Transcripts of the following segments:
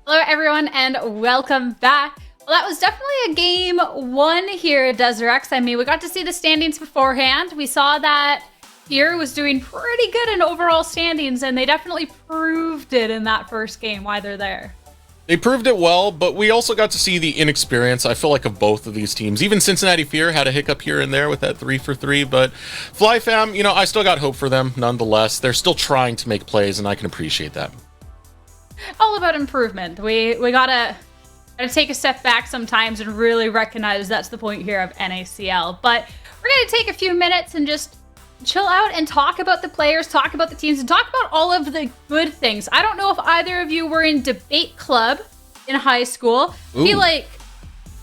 Hello everyone and welcome back. Well, that was definitely a game one here at Desert. I mean, we got to see the standings beforehand. We saw that here was doing pretty good in overall standings, and they definitely proved it in that first game why they're there. They proved it well, but we also got to see the inexperience, I feel like, of both of these teams. Even Cincinnati Fear had a hiccup here and there with that 3-for-3, but FLYF, I still got hope for them nonetheless. They're still trying to make plays, and I can appreciate that. All about improvement. We gotta take a step back sometimes and really recognize that's the point here of NACL. But we're gonna take a few minutes and just chill out and talk about the players, talk about the teams, and talk about all of the good things. I don't know if either of you were in debate club in high school. I feel like,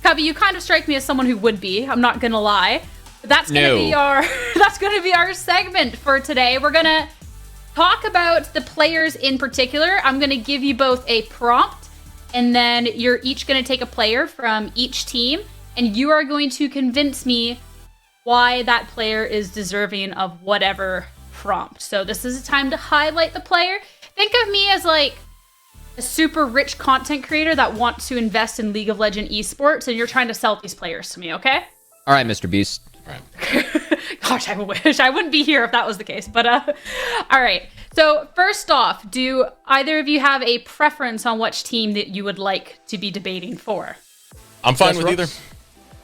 Cubby, you kind of strike me as someone who would be. I'm not gonna lie. But that's gonna be our segment for today. We're gonna talk about the players in particular. I'm gonna give you both a prompt, and then you're each gonna take a player from each team, and you are going to convince me why that player is deserving of whatever prompt. So this is a time to highlight the player. Think of me as like a super rich content creator that wants to invest in League of Legends esports, and you're trying to sell these players to me, okay? All right, Mr. Beast. All right. Gosh, I wish I wouldn't be here if that was the case. But all right. So first off, do either of you have a preference on which team that you would like to be debating for? I'm fine with either.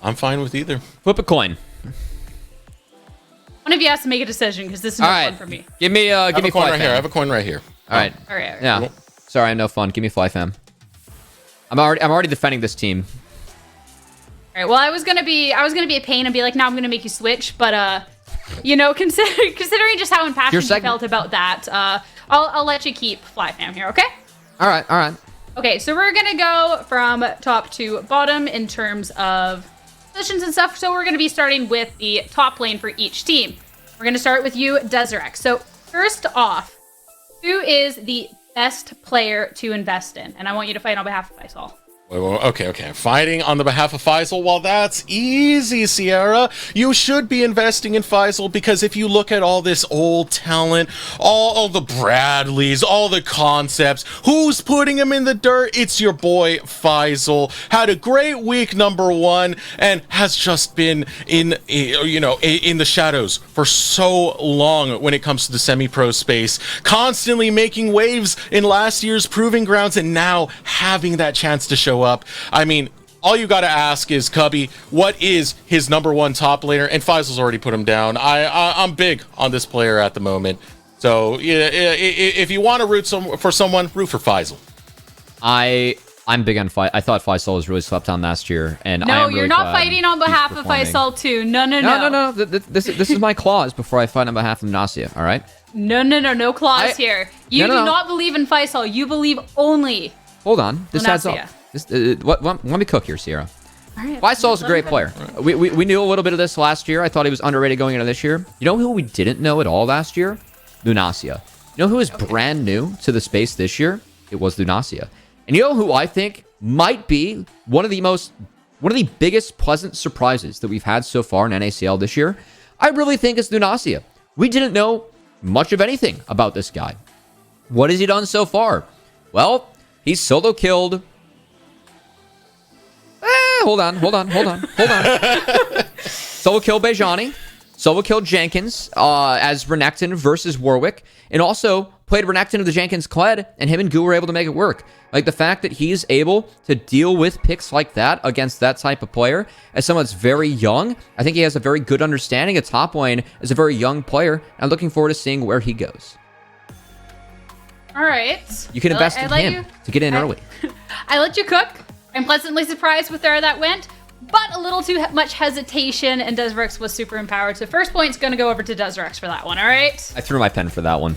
I'm fine with either. Flip a coin. One of you has to make a decision because this is no fun for me. Give me I have a coin right here. I have a coin right here. All right. All right. Yeah. Cool. Sorry, I'm no fun. Give me FLYF. I'm already defending this team. All right. Well, I was gonna be a pain and be like, "No, I'm gonna make you switch," but considering just how impassioned you felt about that, I'll let you keep FLYF here, okay? All right. Okay, so we're gonna go from top to bottom in terms of positions and stuff. So we're gonna be starting with the top lane for each team. We're gonna start with you, Desert. So first off, who is the best player to invest in? And I want you to fight on behalf of Faisal. Okay. Fighting on the behalf of Faisal. Well, that's easy, Sierra. You should be investing in Faisal because if you look at all this old talent, all the Bradleys, all the concepts, who's putting him in the dirt? It's your boy Faisal. Had a great week number one and has just been in the shadows for so long when it comes to the semi-pro space, constantly making waves in last year's Proving Grounds and now having that chance to show up. I mean, all you got to ask is, Cubby, what is his number one top laner? And Faisal's already put him down. I'm big on this player at the moment. So if you want to root for someone, root for Faisal. I'm big on Faisal. I thought Faisal was really slept on last year, and no, you're not fighting on behalf of Faisal too. No. This is my clause before I fight on behalf of Nasia. All right. No clause here. You do not believe in Faisal. You believe only. Hold on. This adds up. Let me cook here, Sierra. All right, Faisal's a great player. We knew a little bit of this last year. I thought he was underrated going into this year. You know who we didn't know at all last year? Lunasia. You know who is brand new to the space this year? It was Lunasia. And you know who I think might be one of the biggest pleasant surprises that we've had so far in NACL this year? I really think it's Lunasia. We didn't know much of anything about this guy. What has he done so far? Well, he's solo killed. Hold on. Solo kill Bejani. Solo killed Jenkins as Renekton versus Warwick. And also played Renekton of the Jenkins Kled, and him and Goo were able to make it work. Like, the fact that he's able to deal with picks like that against that type of player, as someone that's very young, I think he has a very good understanding of top lane as a very young player. And I'm looking forward to seeing where he goes. All right. You can invest in him to get in early. I let you cook. I'm pleasantly surprised with where that went, but a little too much hesitation, and Desrex was super empowered. So first point's going to go over to Desrex for that one, all right? I threw my pen for that one.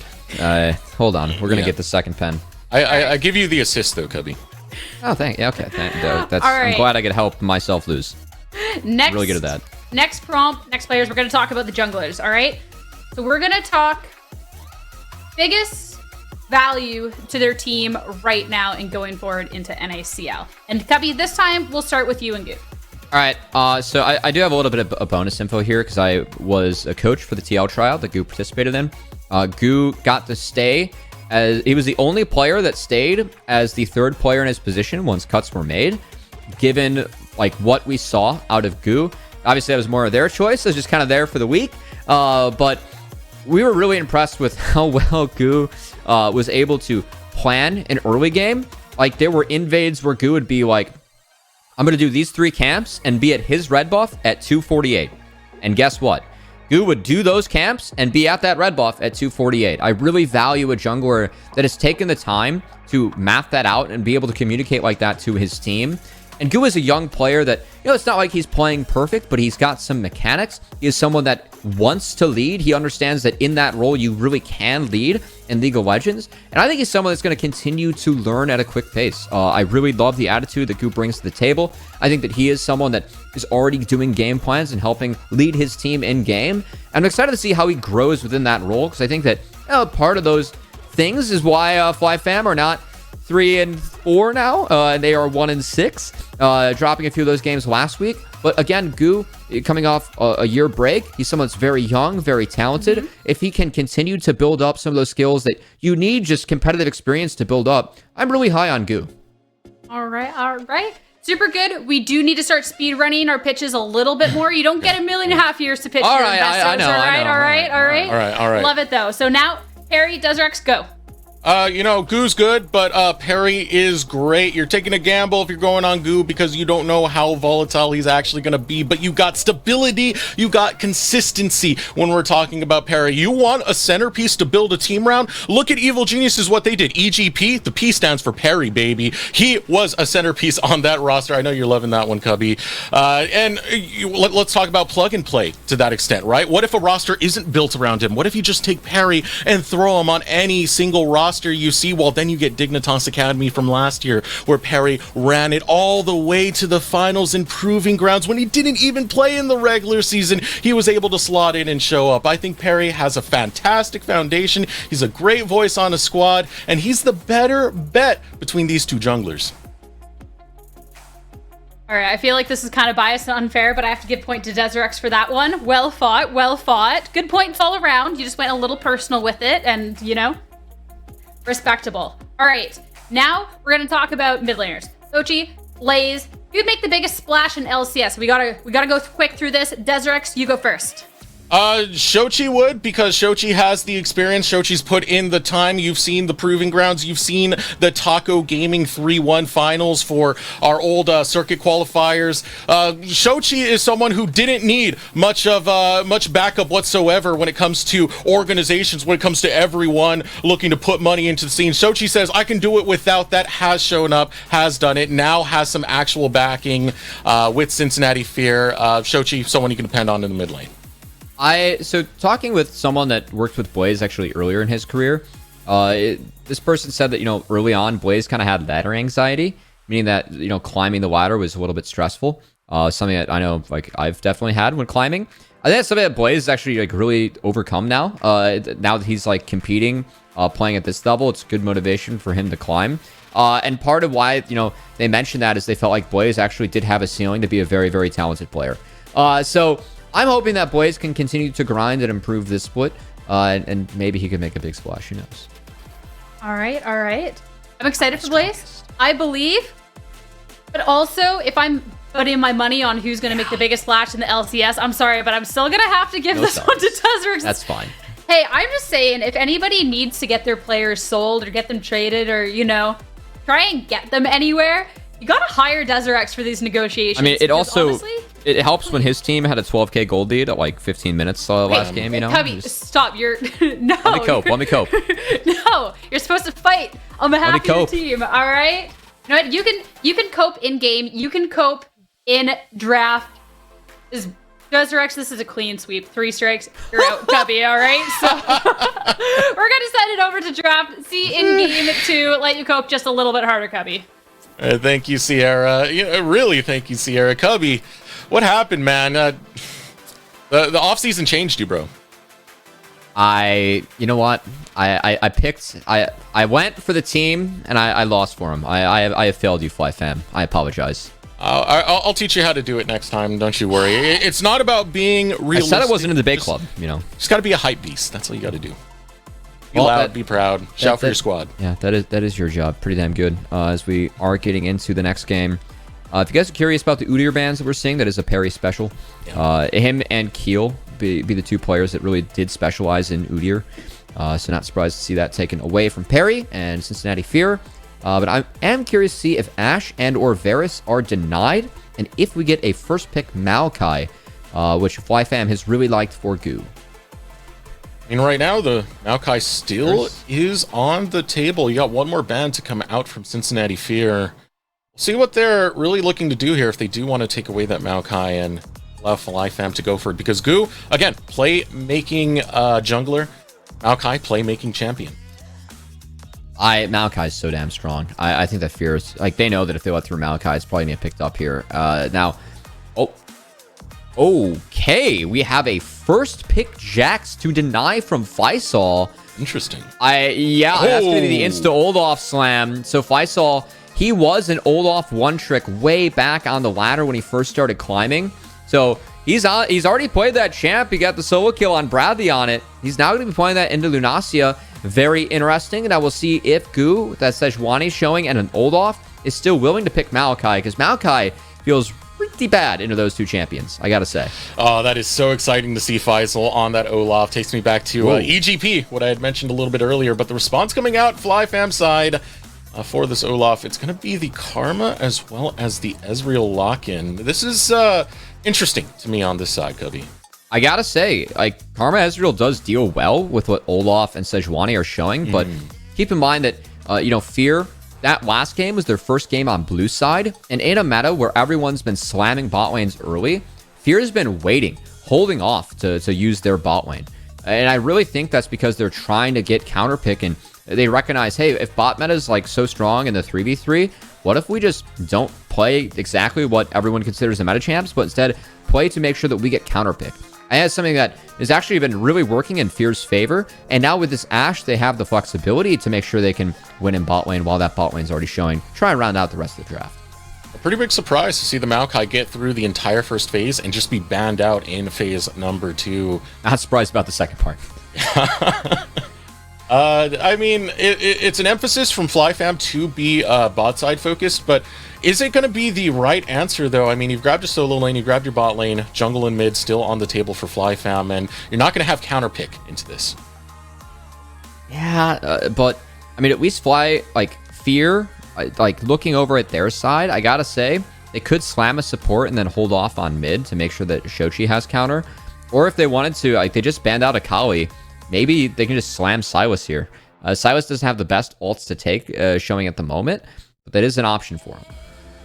Hold on. We're going to get the second pen. I give you the assist, though, Cubby. Oh, thank you. Okay. All right. I'm glad I could help myself lose. Next, really good at that. Next prompt, next players, we're going to talk about the junglers, all right? So we're going to talk biggest value to their team right now and going forward into NACL. And Cubby, this time we'll start with you and Goo. All right. So I do have a little bit of a bonus info here because I was a coach for the TL trial that Goo participated in. Goo got to stay as he was the only player that stayed as the third player in his position once cuts were made, given like what we saw out of Goo. Obviously, that was more of their choice. It was just kind of there for the week. But we were really impressed with how well Goo was able to plan an early game. Like, there were invades where Goo would be like, I'm going to do these 3 camps and be at his red buff at 248. And guess what? Goo would do those camps and be at that red buff at 248. I really value a jungler that has taken the time to map that out and be able to communicate like that to his team. And Goo is a young player that, it's not like he's playing perfect, but he's got some mechanics. He is someone that wants to lead. He understands that in that role, you really can lead in League of Legends. And I think he's someone that's going to continue to learn at a quick pace. I really love the attitude that Goo brings to the table. I think that he is someone that is already doing game plans and helping lead his team in game. I'm excited to see how he grows within that role, because I think that part of those things is why FlyFam are not 3-4 now. They are 1-6, dropping a few of those games last week. But again, Goo, coming off a year break, he's someone that's very young, very talented. If he can continue to build up some of those skills that you need just competitive experience to build up, I'm really high on Goo. All right. Super good. We do need to start speed running our pitches a little bit more. You don't get 1.5 million years to pitch all your right, investors. I know, All right. Love it though. So now, Harry, Desrex, go. Goo's good, but Perry is great. You're taking a gamble if you're going on Goo because you don't know how volatile he's actually going to be, but you got stability, you got consistency when we're talking about Perry. You want a centerpiece to build a team around? Look at Evil Geniuses, what they did. EGP, the P stands for Perry, baby. He was a centerpiece on that roster. I know you're loving that one, Cubby. Let's talk about plug and play to that extent, right? What if a roster isn't built around him? What if you just take Perry and throw him on any single roster you see? Well, then you get Dignitas Academy from last year, where Perry ran it all the way to the finals in Proving Grounds when he didn't even play in the regular season. He was able to slot in and show up. I think Perry has a fantastic foundation. He's a great voice on a squad, and he's the better bet between these two junglers. All right, I feel like this is kind of biased and unfair, but I have to give point to Desrex for that one. Well fought. Good points all around. You just went a little personal with it, and, respectable. All right, now we're gonna talk about mid laners. Sochi, Blaze, who'd make the biggest splash in LCS? We gotta go quick through this. Desrex, you go first. Shochi would, because Shochi has the experience. Shochi's put in the time. You've seen the Proving Grounds. You've seen the Taco Gaming 3-1 finals for our old circuit qualifiers. Shochi is someone who didn't need much backup whatsoever when it comes to organizations, when it comes to everyone looking to put money into the scene. Shochi says, I can do it without that, has shown up, has done it, now has some actual backing with Cincinnati Fear. Shochi, someone you can depend on in the mid lane. So talking with someone that worked with Blaze actually earlier in his career, this person said that, early on, Blaze kind of had ladder anxiety, meaning that, climbing the ladder was a little bit stressful. Something that I know, I've definitely had when climbing. I think that's something that Blaze is actually, really overcome now. Now that he's, competing, playing at this level, it's good motivation for him to climb. And part of why, they mentioned that is they felt like Blaze actually did have a ceiling to be a very, very talented player. So I'm hoping that Blaze can continue to grind and improve this split, and maybe he could make a big splash. Who knows? All right. I'm excited for Blaze. I believe. But also, if I'm putting my money on who's going to make the biggest splash in the LCS, I'm sorry, but I'm still going to have to give this one to Tezrex. That's fine. Hey, I'm just saying, if anybody needs to get their players sold or get them traded or, try and get them anywhere, you got to hire Desrex for these negotiations. I mean, it also... honestly, it helps when his team had a 12k gold lead at 15 minutes last game, Cubby, stop. You're no. Let me cope. No, you're supposed to fight on behalf of your team. All right. You know what? You can cope in game. You can cope in draft. Desrex, this is a clean sweep. 3 strikes, you're out, Cubby. All right. So we're gonna send it over to draft. See in game to let you cope just a little bit harder, Cubby. Thank you, Sierra. Really, thank you, Sierra. Cubby, what happened, man? The off season changed you, bro. You know what? I went for the team and I lost for him. I have failed you, Fly fam. I apologize. I'll teach you how to do it next time. Don't you worry. It's not about being realistic. I said I wasn't in the debate club. Just got to be a hype beast. That's all you got to do. Be loud, be proud. Shout for your squad. Yeah, that is your job. Pretty damn good. As we are getting into the next game. If you guys are curious about the Udyr bans that we're seeing, that is a Perry special. Yeah. Him and Keel be the two players that really did specialize in Udyr. So not surprised to see that taken away from Perry and Cincinnati Fear. But I am curious to see if Ashe and or Varus are denied, and if we get a first pick Maokai, which FlyFam has really liked for Goo. I mean, right now, the Maokai still is on the table. You got one more ban to come out from Cincinnati Fear. We'll see what they're really looking to do here if they do want to take away that Maokai and allow FlyFam to go for it. Because Goo, again, play-making jungler. Maokai, play-making champion. Maokai is so damn strong. I think that Fear is... Like, they know that if they let through Maokai, it's probably going to get picked up here. Now... Oh... Okay, we have a first pick Jax to deny from Faisal. Interesting. Yeah, that's going to be the insta-Olaf slam. So Faisal, he was an Olaf one-trick way back on the ladder when he first started climbing. So he's already played that champ. He got the solo kill on Bradley on it. He's now going to be playing that into Lunacia. Very interesting. And I will see if Goo, that Sejuani showing, and an Olaf is still willing to pick Maokai, because Maokai feels pretty bad into those two champions, I gotta say. Oh, that is so exciting to see Faisal on that Olaf. Takes me back to EGP, what I had mentioned a little bit earlier. But the response coming out, FlyFam side, for this Olaf, it's going to be the Karma as well as the Ezreal lock-in. This is interesting to me on this side, Cubby. I gotta say, like, Karma Ezreal does deal well with what Olaf and Sejuani are showing, but keep in mind that, Fear... That last game was their first game on blue side, and in a meta where everyone's been slamming bot lanes early, Fear has been waiting, holding off to use their bot lane. And I really think that's because they're trying to get counter pick, and they recognize, hey, if bot meta is like so strong in the 3v3, what if we just don't play exactly what everyone considers the meta champs, but instead play to make sure that we get counter pick. And that's something that has actually been really working in Fear's favor. And now with this Ashe, they have the flexibility to make sure they can win in bot lane while that bot lane's already showing. Try and round out the rest of the draft. A pretty big surprise to see the Maokai get through the entire first phase and just be banned out in phase number 2. Not surprised about the second part. I mean, it's an emphasis from FlyFam to be bot side focused, but is it going to be the right answer, though? I mean, you've grabbed your solo lane, you grabbed your bot lane, jungle and mid still on the table for FlyFam, and you're not going to have counter pick into this. Yeah, but, I mean, at least Fear, looking over at their side, I gotta say, they could slam a support and then hold off on mid to make sure that Shochi has counter. Or if they wanted to, they just banned out Akali, maybe they can just slam Silas here. Silas doesn't have the best ults to take, showing at the moment, but that is an option for him.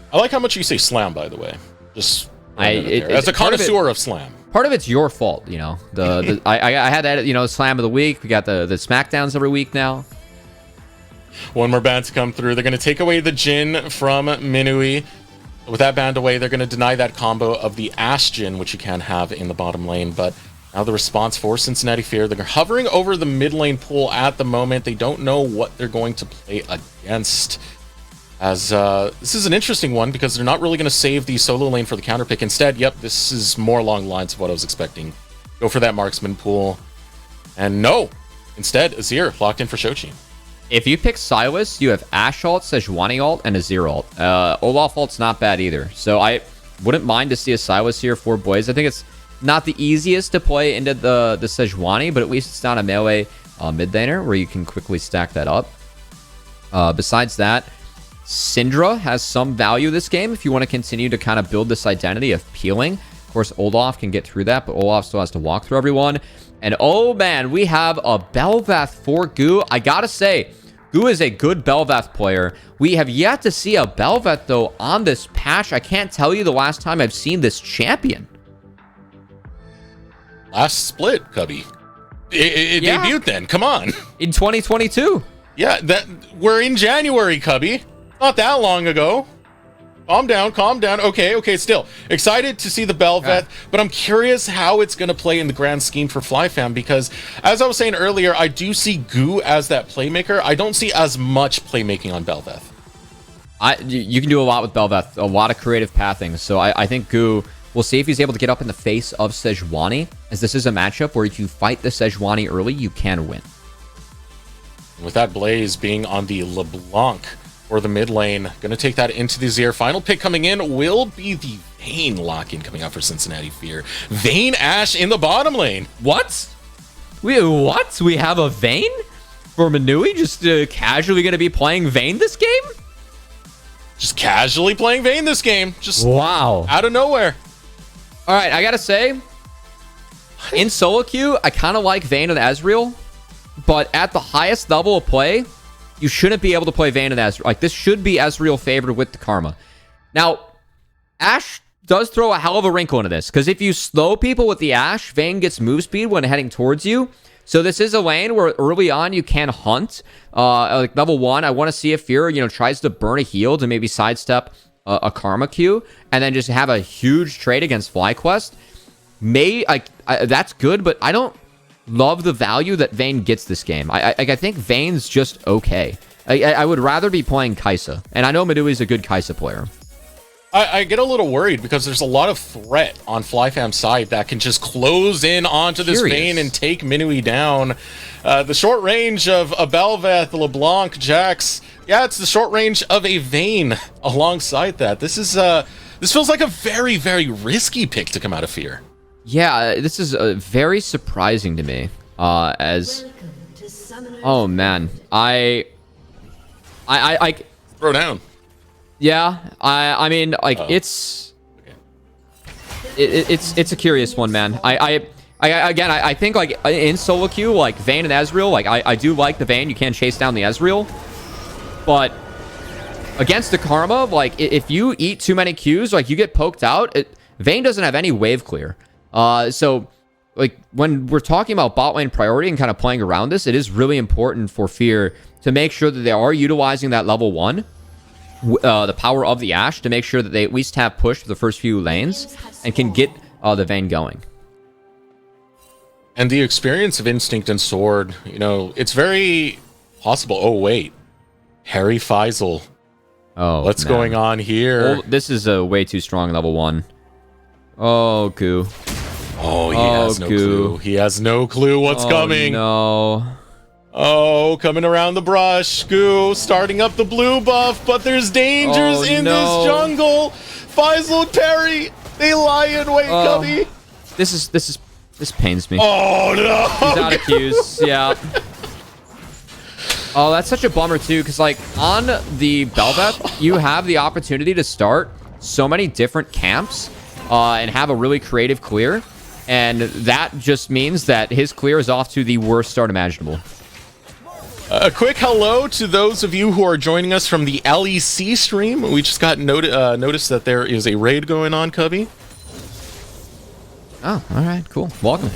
I like how much you say slam, by the way. Just as a connoisseur of slam. Part of it's your fault, I had that, slam of the week. We got the Smackdowns every week now. One more ban to come through. They're going to take away the Jhin from Minui. With that banned away, they're going to deny that combo of the Ashe Jhin, which you can have in the bottom lane. But now the response for Cincinnati Fear. They're hovering over the mid lane pool at the moment. They don't know what they're going to play against. As this is an interesting one because they're not really going to save the solo lane for the counter pick. Instead, yep, this is more along the lines of what I was expecting. Go for that marksman pool. And no, instead, Azir locked in for Shochi. If you pick Silas, you have Ashe ult, Sejuani ult, and Azir ult. Olaf ult's not bad either. So I wouldn't mind to see a Silas here for boys. I think it's not the easiest to play into the Sejuani, but at least it's not a melee mid laner where you can quickly stack that up. Besides that, Syndra has some value this game if you want to continue to kind of build this identity of peeling. Of course, Olaf can get through that, but Olaf still has to walk through everyone. And oh man, we have a Bel'Veth for Goo. I gotta say, Goo is a good Bel'Veth player. We have yet to see a Bel'Veth, though, on this patch. I can't tell you the last time I've seen this champion. Last split, Cubby. It debuted then. Come on. In 2022. Yeah, we're in January, Cubby. Not that long ago. Calm down, calm down. Okay, still. Excited to see the Bel'Veth, but I'm curious how it's going to play in the grand scheme for FlyFam, because, as I was saying earlier, I do see Goo as that playmaker. I don't see as much playmaking on Bel'Veth. You can do a lot with Bel'Veth, a lot of creative pathing, so I think Goo, we'll see if he's able to get up in the face of Sejuani, as this is a matchup where if you fight the Sejuani early, you can win. With that Blaze being on the LeBlanc for the mid lane, going to take that into the Zir. Final pick coming in will be the Vayne lock-in coming out for Cincinnati Fear. Vayne Ashe in the bottom lane. What? What? We have a Vayne for Manui? Just casually going to be playing Vayne this game? Just casually playing Vayne this game. Just wow. Out of nowhere. All right, I got to say, in solo queue, I kind of like Vayne and Ezreal, but at the highest level of play, you shouldn't be able to play Vayne and Ezreal. Like, this should be Ezreal favored with the Karma. Now, Ashe does throw a hell of a wrinkle into this, because if you slow people with the Ashe, Vayne gets move speed when heading towards you. So this is a lane where early on you can hunt. Like level 1, I want to see if Fear, tries to burn a heal to maybe sidestep a Karma Q, and then just have a huge trade against FlyQuest. That's good, but I don't love the value that Vayne gets this game. I think Vayne's just okay. I would rather be playing Kai'Sa, and I know Manui's a good Kai'Sa player. I get a little worried because there's a lot of threat on FlyFam's side that can just close in onto this Vayne and take Minui down. The short range of a Bel'Veth, LeBlanc, Jax. Yeah, it's the short range of a Vayne alongside that. This feels like a very, very risky pick to come out of Fear. Yeah, this is very surprising to me. Oh man, I throw down. Yeah, I mean, like, it's a curious one, man. I think, like, in solo queue, like, Vayne and Ezreal, like, I do like the Vayne. You can chase down the Ezreal. But against the Karma, like, if you eat too many Qs, like, you get poked out. Vayne doesn't have any wave clear. So, like, when we're talking about bot lane priority and kind of playing around this, it is really important for Fear to make sure that they are utilizing that level 1. The power of the Ashe to make sure that they at least have push for the first few lanes and can get the Vayne going. And the experience of Instinct and Sword, it's very possible. Oh, wait. Harry Faisal. Oh, what's going on here? Well, this is a way too strong level 1. Oh, Goo. Oh, he has no clue. He has no clue what's coming. No. Oh, coming around the brush. Goo starting up the blue buff, but there's dangers in this jungle. Faisal and Perry, they lie in wait, Cubby. This pains me. Oh, no. He's out of Qs, yeah. Oh, that's such a bummer, too, because, like, on the Bel'Veth, you have the opportunity to start so many different camps and have a really creative clear, and that just means that his clear is off to the worst start imaginable. A quick hello to those of you who are joining us from the LEC stream. We just got notice that there is a raid going on, Cubby. Oh, all right, cool. Welcome.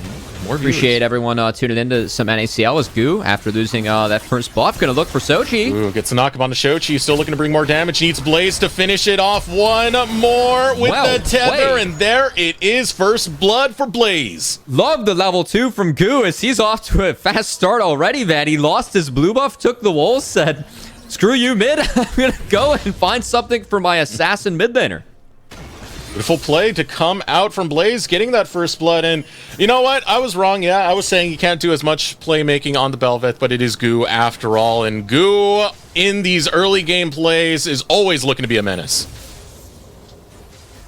More Appreciate everyone tuning into some NACL as Goo, after losing that first buff, gonna look for Sochi. Ooh, gets a knock up on the Shochi. Still looking to bring more damage. Needs Blaze to finish it off. One more with the tether, and there it is. First blood for Blaze. Love the level 2 from Goo as he's off to a fast start already, man. He lost his blue buff, took the wolves, said, screw you, mid. I'm gonna go and find something for my assassin mid laner. Beautiful play to come out from Blaze, getting that first blood. And you know what? I was wrong. Yeah, I was saying you can't do as much playmaking on the Bel'Veth, but it is Goo after all. And Goo in these early game plays is always looking to be a menace.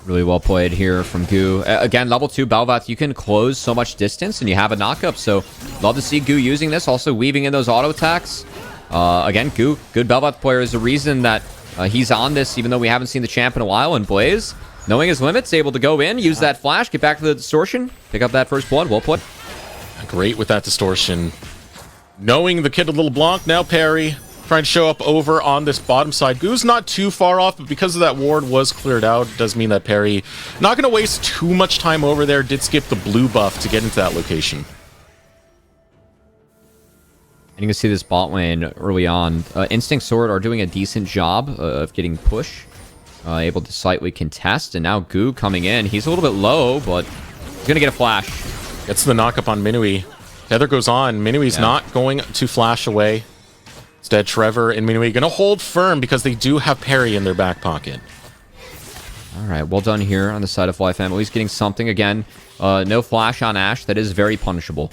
Really well played here from Goo. Again, level 2 Bel'Veth, you can close so much distance and you have a knockup. So love to see Goo using this, also weaving in those auto attacks. Again, Goo, good Bel'Veth player, is the reason that he's on this, even though we haven't seen the champ in a while. And Blaze, knowing his limits, able to go in, use that flash, get back to the distortion, pick up that first blood. Well played. Great with that distortion. Knowing the kid of Little Blanc, now Perry trying to show up over on this bottom side. Goo's not too far off, but because of that ward was cleared out, it does mean that Perry not going to waste too much time over there. Did skip the blue buff to get into that location. And you can see this bot lane early on. Instinct Sword are doing a decent job of getting push. Able to slightly contest, and now Goo coming in. He's a little bit low, but he's going to get a flash. Gets the knock up on Minui. Tether goes on. Minui's not going to flash away. Instead, Trevor and Minui going to hold firm because they do have Perry in their back pocket. All right, well done here on the side of FLYF. At least getting something again. No flash on Ashe. That is very punishable.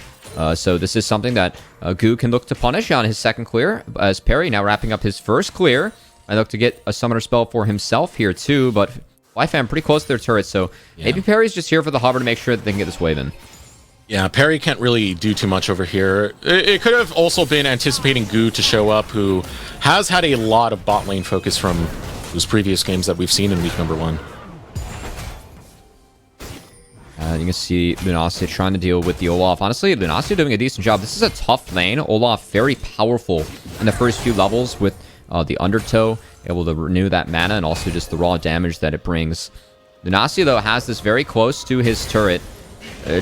So this is something that Goo can look to punish on his second clear. As Perry now wrapping up his first clear. I look to get a summoner spell for himself here too, but FLYF pretty close to their turret, so maybe Perry's just here for the hover to make sure that they can get this wave in. Yeah, Perry can't really do too much over here. It could have also been anticipating Goo to show up, who has had a lot of bot lane focus from those previous games that we've seen in week number 1. You can see Lunacia trying to deal with the Olaf. Honestly, Lunacia doing a decent job. This is a tough lane. Olaf very powerful in the first few levels with the Undertow, able to renew that mana and also just the raw damage that it brings. Lunacia, though, has this very close to his turret,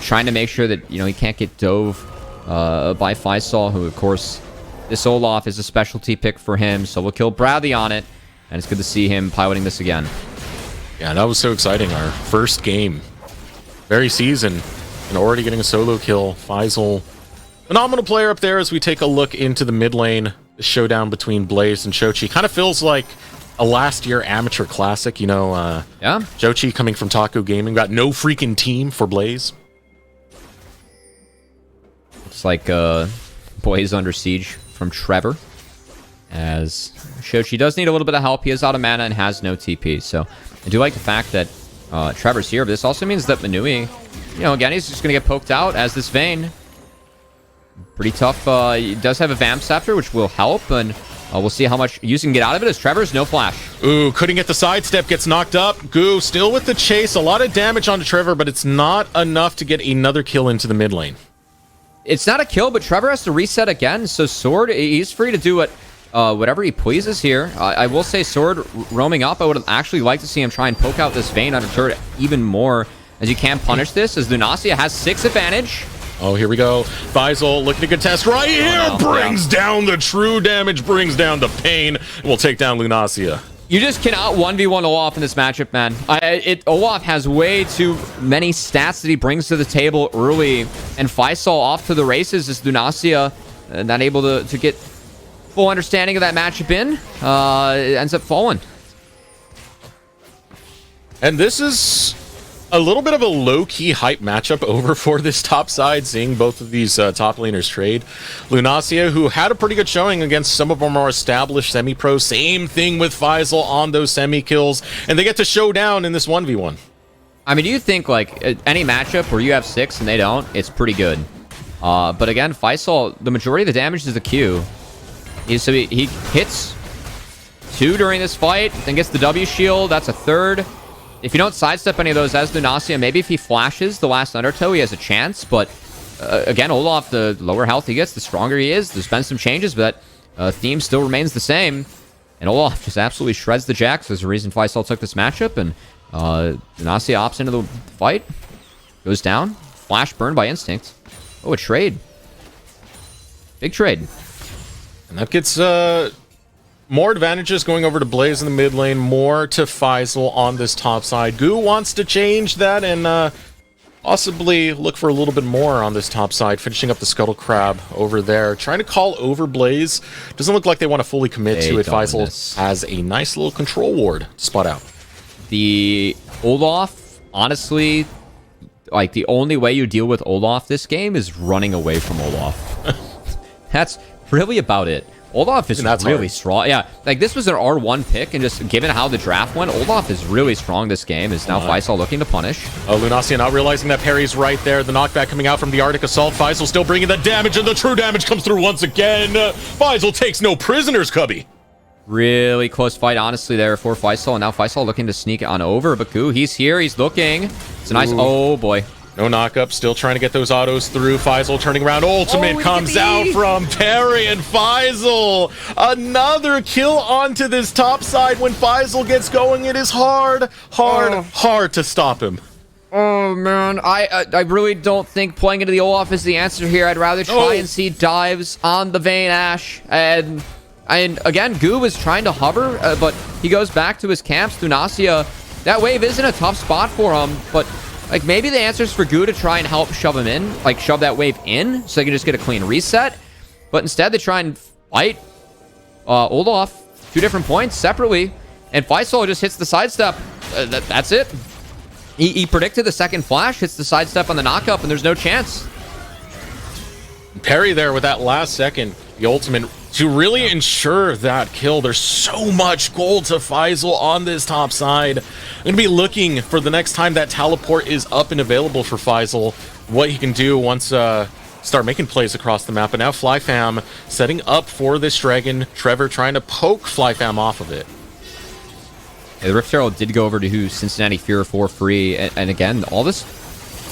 trying to make sure that, he can't get dove by Faisal, who, of course, this Olaf is a specialty pick for him, so we'll kill Bradley on it, and it's good to see him piloting this again. Yeah, that was so exciting. Our first game, very season, and already getting a solo kill. Faisal, phenomenal player up there as we take a look into the mid lane. The showdown between Blaze and Shochi kind of feels like a last year amateur classic, yeah. Shochi coming from Taco Gaming, got no freaking team for Blaze. It's like Blaze under siege from Trevor, as Shochi does need a little bit of help. He is out of mana and has no TP, so I do like the fact that Trevor's here, but this also means that Manui, again, he's just going to get poked out as this Vayne. Pretty tough. He does have a Vamp Scepter, which will help, and we'll see how much use can get out of it as Trevor's no flash. Ooh, couldn't get the sidestep, gets knocked up. Goo still with the chase. A lot of damage onto Trevor, but it's not enough to get another kill into the mid lane. It's not a kill, but Trevor has to reset again, so Sword, he's free to do whatever he pleases here. I will say Sword roaming up, I would actually like to see him try and poke out this Vayne under turret even more, as you can punish this, as Lunacia has 6 advantage. Oh, here we go. Faisal looking to contest right here. Brings down the true damage, brings down the pain. We'll take down Lunacia. You just cannot 1v1 Olaf in this matchup, man. Olaf has way too many stats that he brings to the table early, and Faisal off to the races as Lunacia not able to get full understanding of that matchup in. It ends up falling. And this is a little bit of a low-key hype matchup over for this top side, seeing both of these top laners trade. Lunacia, who had a pretty good showing against some of our more established semi-pros. Same thing with Faisal on those semi-kills, and they get to show down in this 1v1. I mean, do you think, like, any matchup where you have 6 and they don't, it's pretty good. But again, Faisal, the majority of the damage is the Q. So he hits 2 during this fight, then gets the W shield, that's a 3rd. If you don't sidestep any of those as Lunacia, maybe if he flashes the last Undertow, he has a chance. But again, Olaf, the lower health he gets, the stronger he is. There's been some changes, but that theme still remains the same. And Olaf just absolutely shreds the Jax. There's a reason Faisal took this matchup. And Lunacia opts into the fight. Goes down. Flash burn by instinct. Oh, a trade. Big trade. And that gets more advantages going over to Blaze in the mid lane, more to Faisal on this top side. Goo wants to change that and possibly look for a little bit more on this top side, finishing up the Scuttle Crab over there. Trying to call over Blaze. Doesn't look like they want to fully commit to it. Faisal has a nice little control ward to spot out. The Olaf, honestly, like the only way you deal with Olaf this game is running away from Olaf. That's really about it. Olaf is really strong. Yeah, like this was an R1 pick, and just given how the draft went, Olaf is really strong this game. Is now Faisal looking to punish. Oh, Lunacia not realizing that Perry's right there. The knockback coming out from the Arctic Assault. Faisal still bringing the damage, and the true damage comes through once again. Faisal takes no prisoners, Cubby. Really close fight, honestly, there for Faisal. And now Faisal looking to sneak on over. But Goo, he's here. He's looking. It's a nice... Oh, boy. No knockup, still trying to get those autos through. Faisal turning around. Ultimate comes out from Perry, and Faisal. Another kill onto this top side. When Faisal gets going, it is hard to stop him. Oh, man. I really don't think playing into the Olaf is the answer here. I'd rather try and see dives on the Vayne Ashe. And again, Goo is trying to hover, but he goes back to his camps. Lunacia, that wave isn't a tough spot for him, but... like, maybe the answer is for Goo to try and help shove him in. Like, shove that wave in so they can just get a clean reset. But instead, they try and fight Olaf 2 different points separately. And Faisal just hits the sidestep. That's it. He predicted the second flash, hits the sidestep on the knockup, and there's no chance. Perry there with that last second, the ultimate, to really ensure that kill. There's so much gold to Faisal on this top side. I'm going to be looking for the next time that teleport is up and available for Faisal, what he can do once start making plays across the map. But now FlyFam setting up for this dragon. Trevor trying to poke FlyFam off of it. Yeah, the Rift Herald did go over to Cincinnati Fear for free. And again, all this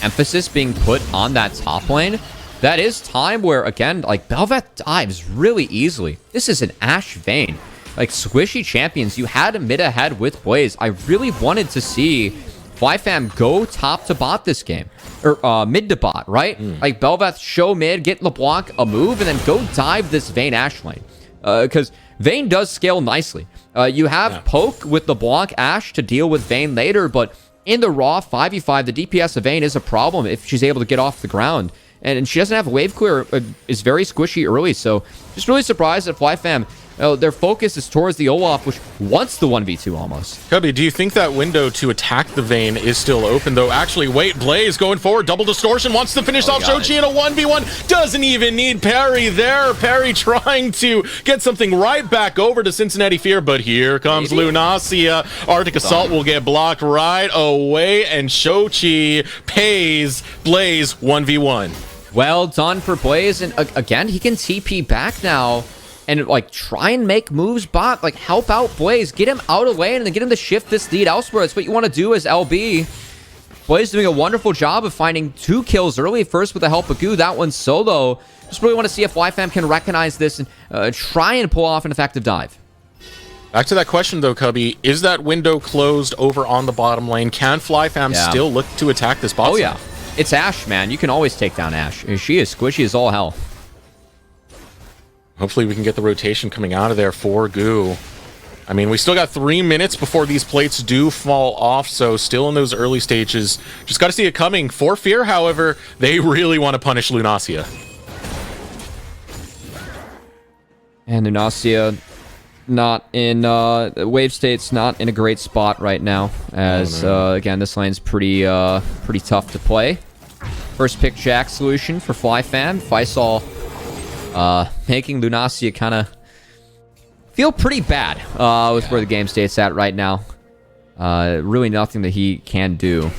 emphasis being put on that top lane. That is time where, again, like, Bel'Veth dives really easily. This is an Ashe Vayne. Like, squishy champions, you had a mid ahead with Blaze. I really wanted to see FlyFam go top to bot this game. Or mid to bot, right? Like, Bel'Veth show mid, get LeBlanc a move, and then go dive this Vayne Ashe lane. Because Vayne does scale nicely. You have Poke with LeBlanc Ashe to deal with Vayne later, but in the raw 5v5, the DPS of Vayne is a problem if she's able to get off the ground. And she doesn't have wave clear, is very squishy early, so just really surprised at FlyFam. Their focus is towards the Olaf, which wants the 1v2 almost. Cubby, do you think that window to attack the Vayne is still open, though? Actually, wait, Blaze going forward, double distortion, wants to finish off Shochi in a 1v1, doesn't even need Perry there. Perry trying to get something right back over to Cincinnati Fear, but here comes Lunacia. Arctic Assault will get blocked right away, and Shochi pays Blaze 1v1. Well done for Blaze, and again, he can TP back now and, like, try and make moves bot, like, help out Blaze, get him out of the lane, and then get him to shift this lead elsewhere. That's what you want to do as LB. Blaze doing a wonderful job of finding 2 kills early, first with the help of Goo, that one solo. Just really want to see if FlyFam can recognize this and try and pull off an effective dive. Back to that question, though, Cubby. Is that window closed over on the bottom lane? Can FlyFam still look to attack this bot? Oh, yeah. It's Ashe, man. You can always take down Ashe. She is squishy as all hell. Hopefully we can get the rotation coming out of there for Goo. I mean, we still got 3 minutes before these plates do fall off, so still in those early stages. Just got to see it coming. For Fear, however, they really want to punish Lunacia. And Lunacia not in wave state's not in a great spot right now, as again, this lane's pretty tough to play. First pick Jack solution for FlyFam. Faisal making Lunacia kind of feel pretty bad with where the game state's at right now. Really nothing that he can do.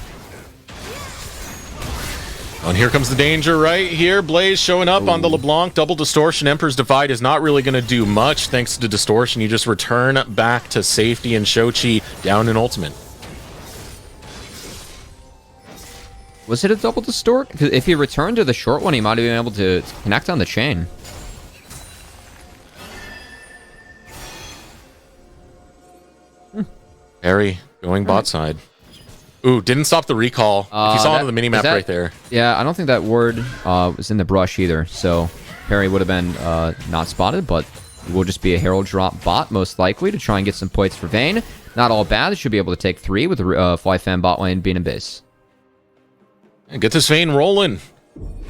Oh, and here comes the danger right here. Blaze showing up on the LeBlanc. Double distortion. Emperor's Divide is not really going to do much thanks to distortion. You just return back to safety, and Shochi down in ultimate. Was it a double distort? Because if he returned to the short one, he might have been able to connect on the chain. Harry going bot side. Ooh, didn't stop the recall. If you saw it on the minimap right there. Yeah, I don't think that word was in the brush either, so Perry would have been not spotted, but it will just be a Herald drop bot, most likely, to try and get some points for Vayne. Not all bad. They should be able to take 3 with the FlyFam bot lane being in base. And get this Vayne rolling.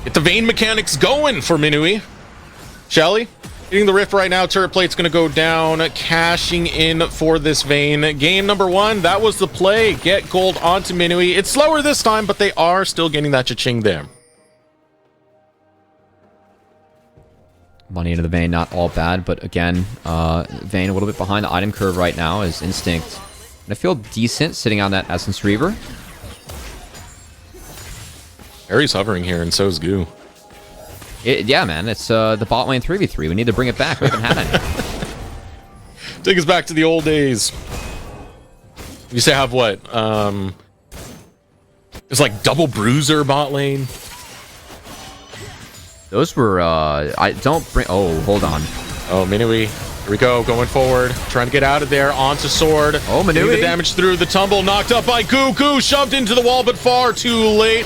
Get the Vayne mechanics going for Minui. Shelly? Hitting the rift right now. Turret plate's going to go down. Cashing in for this Vayne. Game number 1. That was the play. Get gold onto Minui. It's slower this time, but they are still getting that cha-ching there. Money into the Vayne, not all bad, but again, Vayne a little bit behind the item curve right now as Instinct. And I feel decent sitting on that Essence Reaver. Harry's hovering here, and so is Goo. Yeah, man, it's the bot lane 3v3. We need to bring it back. We haven't had any. Take us back to the old days. You used to have what? It's like double bruiser bot lane. Those were, I don't bring, oh, hold on. Oh, Minui. Here we go, going forward. Trying to get out of there, onto sword. Oh, Minui. Getting the damage through the tumble, knocked up by Goo. Goo shoved into the wall, but far too late.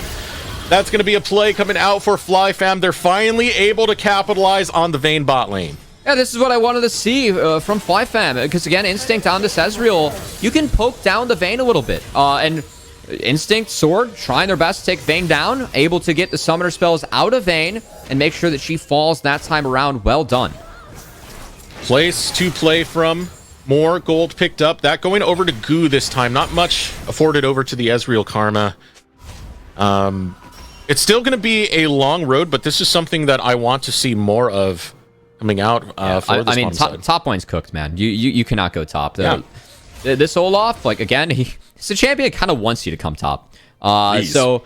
That's going to be a play coming out for FlyFam. They're finally able to capitalize on the Vayne bot lane. Yeah, this is what I wanted to see from FlyFam. Because, again, Instinct on this Ezreal, you can poke down the Vayne a little bit. And Instinct, Sword, trying their best to take Vayne down. Able to get the summoner spells out of Vayne and make sure that she falls that time around. Well done. Place to play from. More gold picked up. That going over to Goo this time. Not much afforded over to the Ezreal Karma. It's still going to be a long road, but this is something that I want to see more of coming out for this bottom side. Top lane's cooked, man. You cannot go top. This Olaf, like, again, he's a champion that kind of wants you to come top. So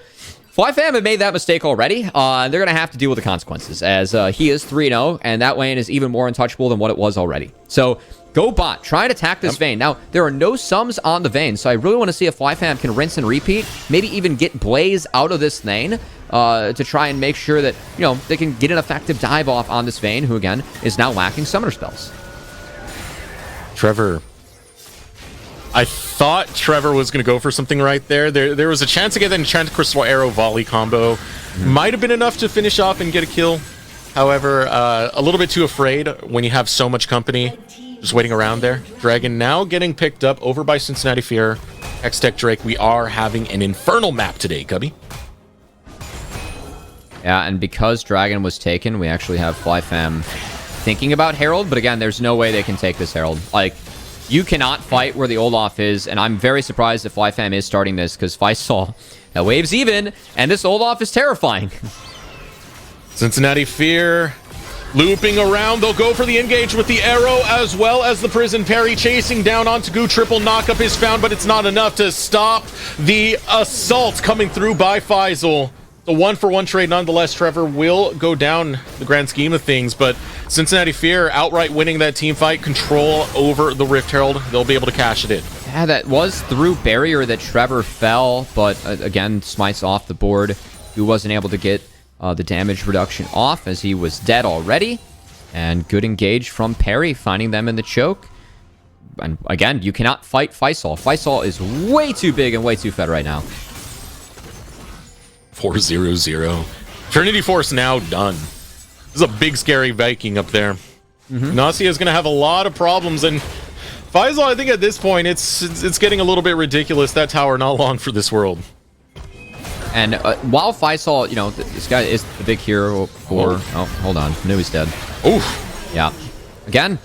FlyFam have made that mistake already. They're going to have to deal with the consequences, as he is 3-0, and that lane is even more untouchable than what it was already. So go bot. Try and attack this Vayne. Now, there are no sums on the Vayne, so I really want to see if FlyFam can rinse and repeat, maybe even get Blaze out of this lane to try and make sure that, you know, they can get an effective dive off on this Vayne, who, again, is now lacking summoner spells. Trevor. I thought Trevor was going to go for something right there. There was a chance to get that Enchanted Crystal Arrow volley combo. Might have been enough to finish off and get a kill. However, a little bit too afraid when you have so much company just waiting around there. Dragon now getting picked up over by Cincinnati Fear. Hextech Drake, we are having an infernal map today, Cubby. Yeah, and because Dragon was taken, we actually have FlyFam thinking about Herald, but again, there's no way they can take this Herald. Like, you cannot fight where the Olaf is, and I'm very surprised if FlyFam is starting this, because Faisal, that wave's even, and this Olaf is terrifying. Cincinnati Fear looping around. They'll go for the engage with the arrow as well as the prison parry. Chasing down onto Goo. Triple knockup is found, but it's not enough to stop the assault coming through by Faisal. The 1-for-1 trade, nonetheless. Trevor will go down the grand scheme of things, but Cincinnati Fear outright winning that team fight. Control over the Rift Herald. They'll be able to cash it in. Yeah, that was through barrier that Trevor fell, but again, smites off the board. Who wasn't able to get the damage reduction off as he was dead already. And good engage from Perry, finding them in the choke. And again, you cannot fight Faisal. Faisal is way too big and way too fed right now. 4-0-0. Trinity Force now done. This is a big, scary Viking up there. Nasia is going to have a lot of problems, and Faisal, I think at this point, it's getting a little bit ridiculous. That tower not long for this world. And while Faisal, you know, this guy is the big hero for... Oh, hold on. I knew he's dead. Oof. Yeah. Again,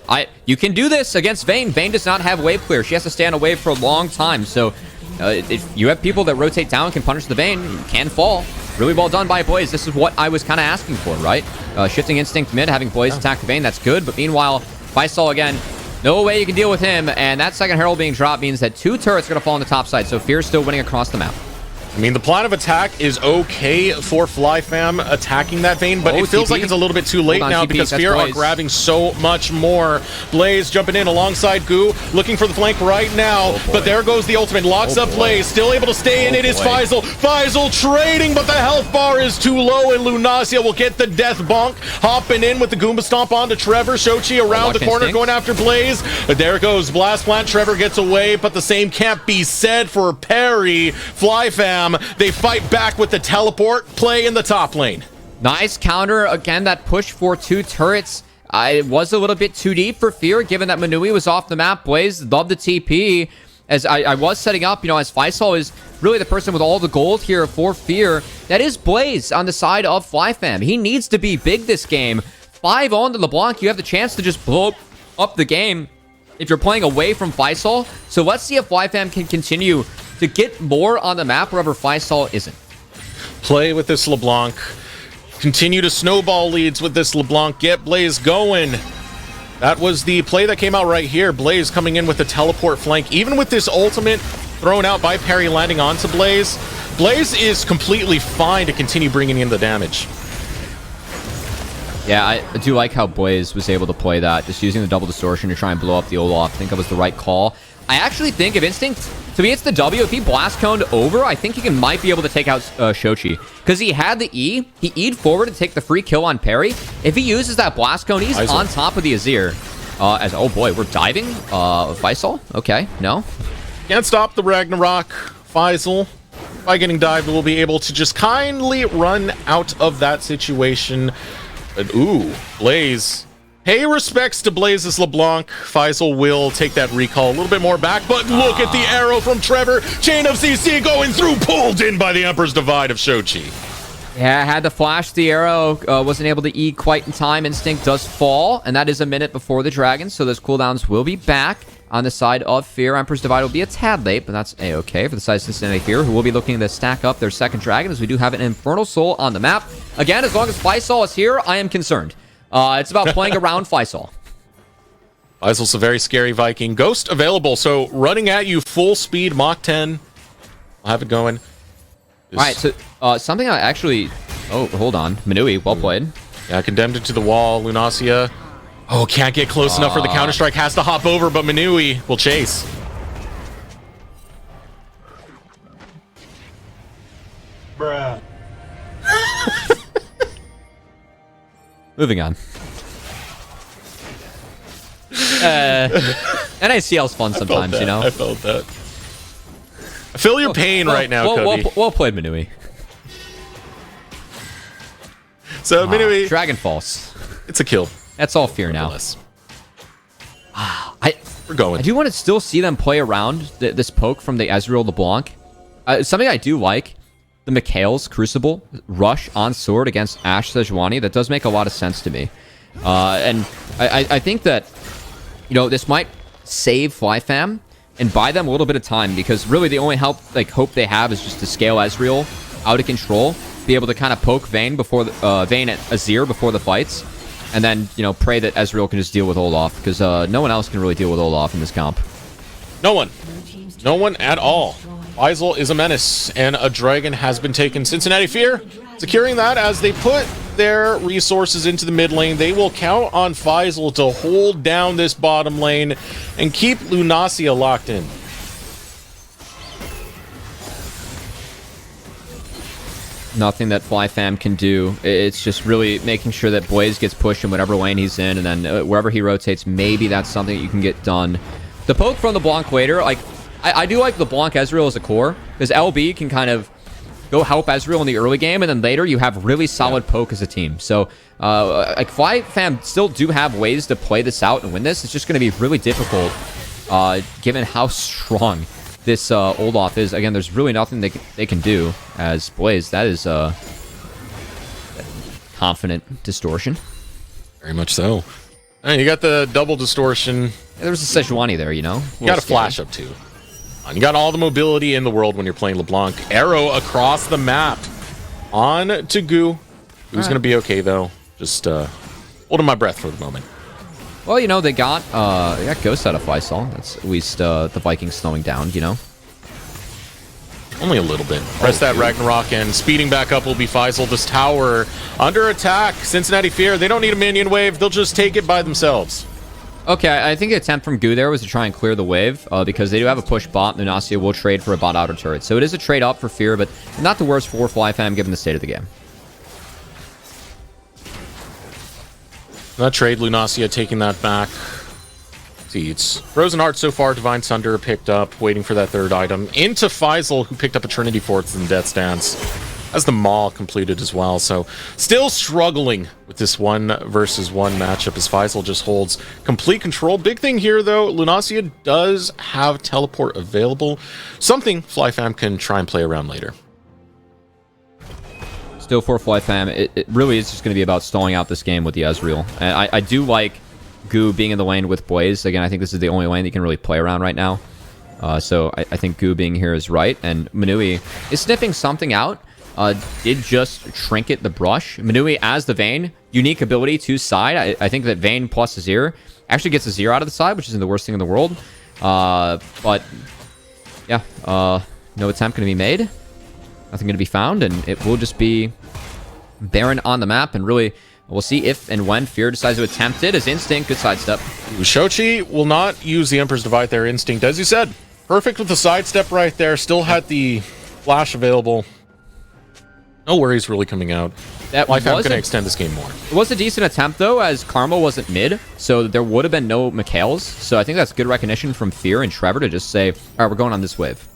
you can do this against Vayne. Vayne does not have wave clear. She has to stay on a wave for a long time, so... if you have people that rotate down, can punish the Vayne, can fall. Really well done by Blaze. This is what I was kind of asking for, right? Shifting Instinct mid, having Blaze attack the Vayne, that's good. But meanwhile, Faisal again, no way you can deal with him. And that second Herald being dropped means that 2 turrets are going to fall on the top side. So Fear's still winning across the map. I mean, the plan of attack is okay for FlyFam attacking that Vayne, but it feels like it's a little bit too late now because Fear are grabbing so much more. Blaze jumping in alongside Goo, looking for the flank right now, but there goes the ultimate. Locks up Blaze, still able to stay in. It is Faisal. Faisal trading, but the health bar is too low, and Lunasia will get the death bonk. Hopping in with the Goomba Stomp onto Trevor. Shochi around the corner going after Blaze. But there goes Blast Plant. Trevor gets away, but the same can't be said for Perry. FlyFam, they fight back with the teleport play in the top lane. Nice counter. Again, that push for 2 turrets. It was a little bit too deep for Fear, given that Manui was off the map. Blaze loved the TP. As I was setting up, you know, as Faisal is really the person with all the gold here for Fear. That is Blaze on the side of FlyFam. He needs to be big this game. 5 on to LeBlanc. You have the chance to just blow up the game if you're playing away from Faisal. So let's see if FlyFam can continue to get more on the map wherever Faisal isn't. Play with this LeBlanc. Continue to snowball leads with this LeBlanc. Get Blaze going. That was the play that came out right here. Blaze coming in with the teleport flank. Even with this ultimate thrown out by Perry landing onto Blaze, Blaze is completely fine to continue bringing in the damage. Yeah, I do like how Blaze was able to play that, just using the double distortion to try and blow up the Olaf. I think that was the right call. I actually think if Instinct, to me, it's the W. If he blast coned over, I think he might be able to take out Shochi. Because he had the E. He E'd forward to take the free kill on Perry. If he uses that blast cone, he's on top of the Azir. Oh boy, we're diving? Faisal? Okay, no. Can't stop the Ragnarok. Faisal, by getting dived, will be able to just kindly run out of that situation. But ooh, Blaze. Pay respects to Blaze's LeBlanc. Faisal will take that recall a little bit more back, but look at the arrow from Trevor. Chain of CC going through, pulled in by the Emperor's Divide of Shochi. Yeah, had to flash the arrow. Wasn't able to E quite in time. Instinct does fall, and that is a minute before the Dragon, so those cooldowns will be back. on the side of Fear. Emperor's Divide will be a tad late, but that's a-okay for the side of Cincinnati Fear, who will be looking to stack up their second dragon, as we do have an Infernal Soul on the map. Again, as long as Faisal is here, I am concerned. It's about playing around Faisal. Faisal's a very scary Viking. Ghost available, so running at you full speed, Mach 10. I'll have it going. All right, so something I actually... Oh, hold on. Manui, well played. Yeah, condemned it to the wall. Lunacia. Oh, can't get close enough for the counter-strike. Has to hop over, but Manui will chase. Bruh. Moving on. NACL's fun sometimes, you know? I felt that. I feel your pain right now, Cody. Well played, Manui. So, Manui... Dragon Falls. It's a kill. That's all Fear now. We're going. I do want to still see them play around this poke from the Ezreal LeBlanc. Something I do like, the Mikhail's Crucible rush on sword against Ashe Sejuani. That does make a lot of sense to me. And I think that, you know, this might save FlyFam and buy them a little bit of time, because really the only hope they have is just to scale Ezreal out of control, be able to kind of poke Vayne at Azir before the fights, and then, you know, pray that Ezreal can just deal with Olaf, because no one else can really deal with Olaf in this comp. No one. No one at all. Faisal is a menace, and a dragon has been taken. Cincinnati Fear securing that as they put their resources into the mid lane. They will count on Faisal to hold down this bottom lane and keep Lunacia locked in. Nothing that FlyFam can do. It's just really making sure that Blaze gets pushed in whatever lane he's in, and then wherever he rotates, maybe that's something that you can get done. The poke from the Blanc later, like, I do like the Blanc Ezreal as a core, because LB can kind of go help Ezreal in the early game, and then later you have really solid poke as a team. So, like, FlyFam still do have ways to play this out and win this. It's just going to be really difficult, given how strong this Olaf is. Again, there's really nothing they can do as Blaze. That is confident distortion. Very much so. And you got the double distortion. Yeah, there was a Sejuani there, you know? You got a flash up too. And you got all the mobility in the world when you're playing LeBlanc. Arrow across the map. On to Goo. Who's going to be okay, though. Just holding my breath for the moment. Well, you know, they got Ghost out of Faisal. That's at least the Vikings slowing down, you know? Only a little bit. Press that Ragnarok, and speeding back up will be Faisal. This tower under attack. Cincinnati Fear, they don't need a minion wave. They'll just take it by themselves. Okay, I think the attempt from Goo there was to try and clear the wave, because they do have a push bot. Lunacia will trade for a bot outer turret. So it is a trade up for Fear, but not the worst for FlyFam given the state of the game. That trade, Lunacia taking that back. See, it's Frozen Heart so far. Divine Sunder picked up, waiting for that third item. Into Faisal, who picked up a Trinity Force in Death's Dance, as the Maw completed as well. So, still struggling with this 1 versus 1 matchup as Faisal just holds complete control. Big thing here, though, Lunacia does have teleport available. Something FlyFam can try and play around later. Still for FlyFam, it really is just going to be about stalling out this game with the Ezreal. And I do like Goo being in the lane with Blaze. Again, I think this is the only lane that you can really play around right now. So I think Goo being here is right. And Manui is sniffing something out. Did just trinket the brush. Manui as the Vayne, unique ability to side. I think that Vayne plus Azir actually gets Azir out of the side, which isn't the worst thing in the world. But yeah, no attempt going to be made. Nothing going to be found, and it will just be Baron on the map, and really, we'll see if and when Fear decides to attempt it. As Instinct, good sidestep. Shochi will not use the Emperor's Divide there. Instinct, as you said, perfect with the sidestep right there. Still had the flash available. No worries really coming out. That FlyFam going to extend this game more. It was a decent attempt, though, as Karma wasn't mid, so there would have been no Mikhails. So I think that's good recognition from Fear and Trevor to just say, all right, we're going on this wave.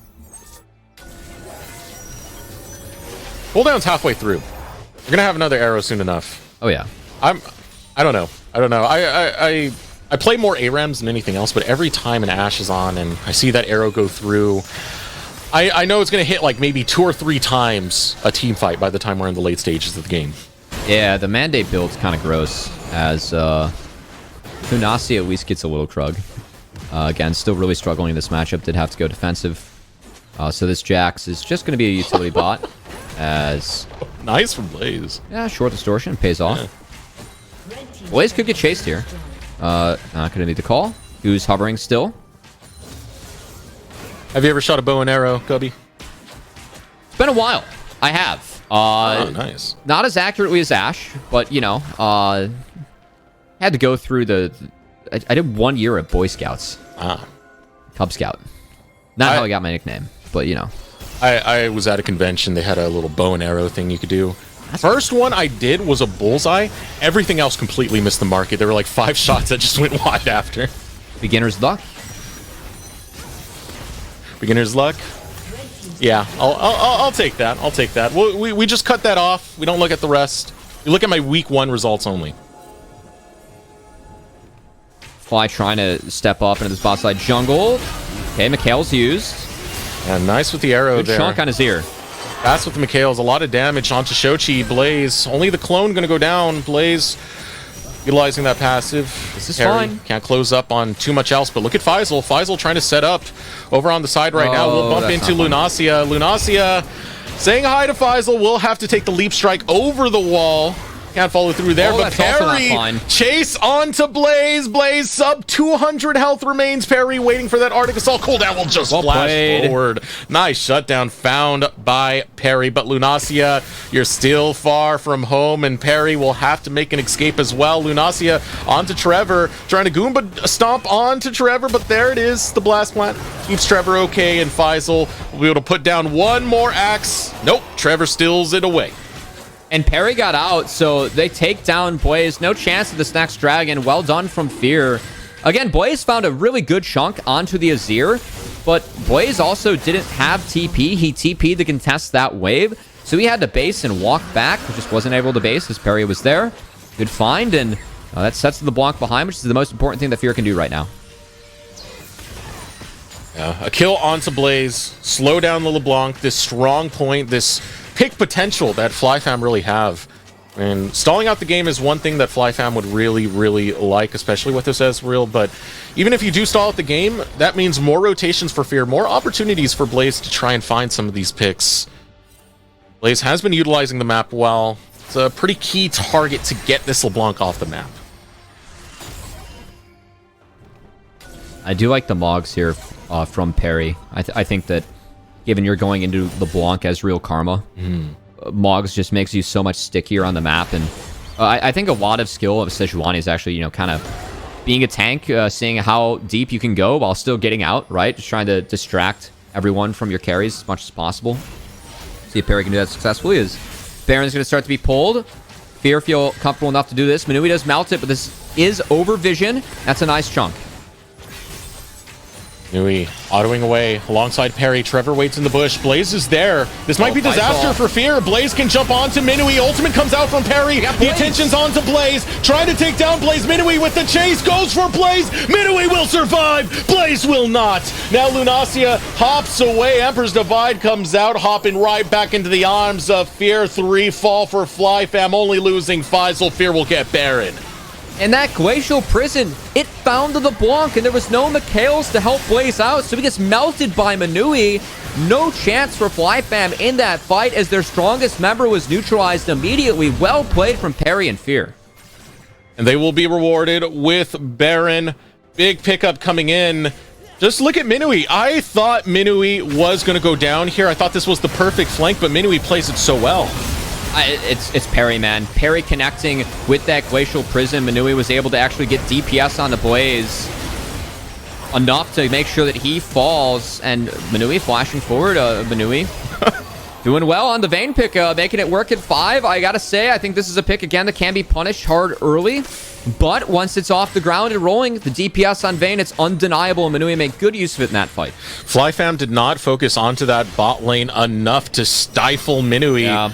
Cooldown's halfway through. We're gonna have another arrow soon enough. Oh yeah. I don't know. I play more ARAMs than anything else, but every time an Ashe is on and I see that arrow go through, I know it's gonna hit like maybe 2 or 3 times a team fight by the time we're in the late stages of the game. Yeah, the mandate build's kind of gross, as Lunacia at least gets a little Krug. Again, still really struggling in this matchup. Did have to go defensive. So this Jax is just going to be a utility bot. As Nice from Blaze. yeah, short distortion pays off. Blaze could get chased here. Not going to need the call. Who's hovering still? Have you ever shot a bow and arrow, Gubby? It's been a while. I have. Oh, nice. Not as accurately as Ash, but, you know, had to go through I did 1 year at Boy Scouts. Cub Scout. Not how I got my nickname, but, you know. I was at a convention. They had a little bow and arrow thing you could do. First one I did was a bullseye. Everything else completely missed the market. There were like 5 shots that just went wide after. Beginner's luck. Beginner's luck. Yeah, I'll take that. I'll take that. We just cut that off. We don't look at the rest. We look at my week 1 results only. Fly trying to step up into this bot side jungle. Okay, Mikhail's used. And nice with the arrow Good there. chunk on his ear. Fast with the Mikhail's. A lot of damage onto Shochi. Blaze. Only the clone going to go down. Blaze utilizing that passive. This is Parry fine. Can't close up on too much else, but look at Faisal. Faisal trying to set up over on the side right now. We'll bump into Lunacia. Lunacia saying hi to Faisal. We'll have to take the leap strike over the wall. Can't follow through there, but that's also not Parry fine. chase onto Blaze. Blaze sub 200 health remains. Parry waiting for that Arctic Assault cooldown will just flash forward. Nice shutdown found by Parry, but Lunacia, you're still far from home, and Parry will have to make an escape as well. Lunacia onto Trevor, trying to Goomba stomp onto Trevor, but there it is. The blast plant keeps Trevor okay, and Faisal will be able to put down one more axe. Nope, Trevor steals it away. And Parry got out, so they take down Blaze. No chance of this next dragon. Well done from Fear. Again, Blaze found a really good chunk onto the Azir, but Blaze also didn't have TP. He TP'd to contest that wave, so he had to base and walk back. He just wasn't able to base as Parry was there. Good find, and that sets the block behind, which is the most important thing that Fear can do right now. A kill onto Blaze, slow down the LeBlanc, this strong point, this pick potential that FlyFam really have. And stalling out the game is one thing that FlyFam would really, really like, especially with this Ezreal, but even if you do stall out the game, that means more rotations for Fear, more opportunities for Blaze to try and find some of these picks. Blaze has been utilizing the map well. It's a pretty key target to get this LeBlanc off the map. I do like the Mogs here from Parry. I think that given you're going into LeBlanc as real karma, Mogs just makes you so much stickier on the map. And I think a lot of skill of Sejuani is actually, you know, kind of being a tank, seeing how deep you can go while still getting out, right? Just trying to distract everyone from your carries as much as possible. See if Parry can do that successfully. As Baron's going to start to be pulled. Fear feel comfortable enough to do this. Manui does melt it, but this is over vision. That's a nice chunk. Nui autoing away alongside Parry. Trevor waits in the bush. Blaze is there. This might be disaster for Fear. Blaze can jump onto Minui. Ultimate comes out from Parry. The attention's onto Blaze. Trying to take down Blaze. Minui with the chase. Goes for Blaze. Minui will survive. Blaze will not. Now Lunacia hops away. Emperor's Divide comes out, hopping right back into the arms of Fear. 3 fall for FlyFam. Only losing Faisal. Fear will get Baron. And that Glacial Prison, it found the LeBlanc, and there was no Mikhails to help Blaze out, so he gets melted by Manui. No chance for FlyFam in that fight, as their strongest member was neutralized immediately. Well played from Parry and Fear. And they will be rewarded with Baron. Big pickup coming in. Just look at Minui. I thought Minui was going to go down here. I thought this was the perfect flank, but Minui plays it so well. It's Parry, man. Parry connecting with that Glacial Prison. Manui was able to actually get DPS on the Blaze enough to make sure that he falls. And Manui flashing forward. Manui doing well on the Vayne pick, making it work at 5. I gotta say, I think this is a pick, again, that can be punished hard early. But once it's off the ground and rolling, the DPS on Vayne, it's undeniable. And Manui made good use of it in that fight. FlyFam did not focus onto that bot lane enough to stifle Minui. Yeah.